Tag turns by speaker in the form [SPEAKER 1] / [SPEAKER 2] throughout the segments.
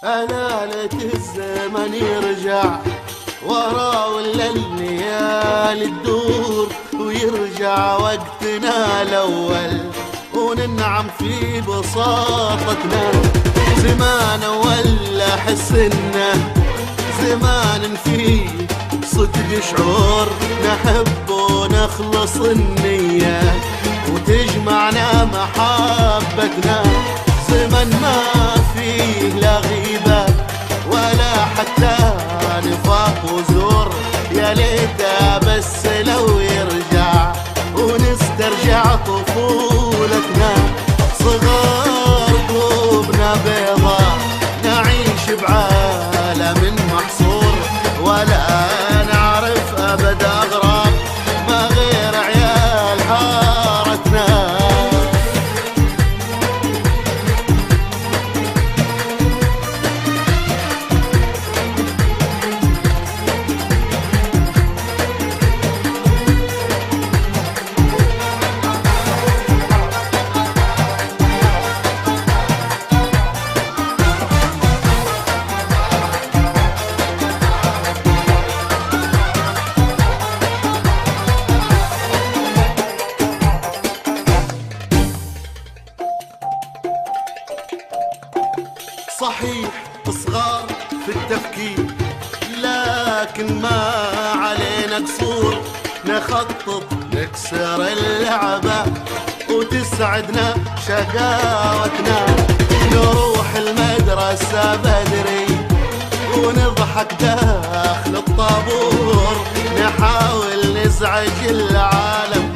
[SPEAKER 1] ألالة الزمن يرجع ورا ولا الليالي تدور، ويرجع وقتنا الأول وننعم في بساطتنا. زمان ولا حسنا زمان فيه صدق شعور، نحب ونخلص النية وتجمعنا محبتنا. زمن ما فيه لا غيبة ولا حتى نفاق وزور، يا ليته بس لو يرجع ونسترجع طفولتنا. صغار قلوبنا بيضا نعيش بعالم محصور، ولا نعرف أبد أغراب ما غير عيال حارتنا. صحيح صغار في التفكير لكن ما علينا قصور، نخطط نكسر اللعبة وتسعدنا شقاوتنا. نروح المدرسة بدري ونضحك داخل الطابور، نحاول نزعج العالم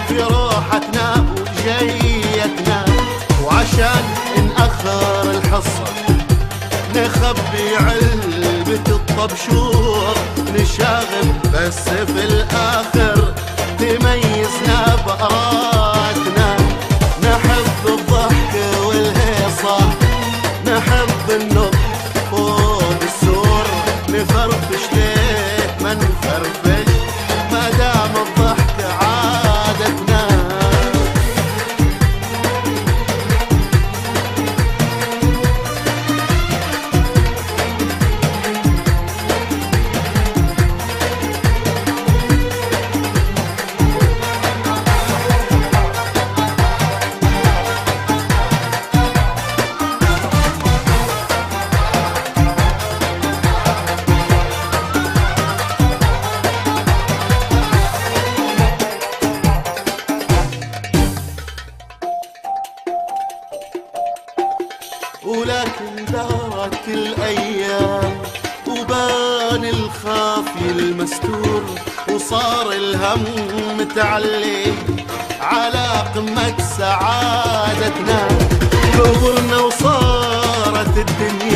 [SPEAKER 1] في روحتنا وجيتنا. وعشان نأخر الحصة نخبي علبة الطبشور، نشاغب بس في الآخر تميزنا بأراتنا. نحب الضحك والهيصة نحب النط فوق السور، نفرفش ليه ما نفرفش ما دام الضحك عادتنا. ولكن دارت الأيام وبان الخافي المستور، وصار الهم متعلي على قمة سعادتنا. كبرنا وصارت الدنيا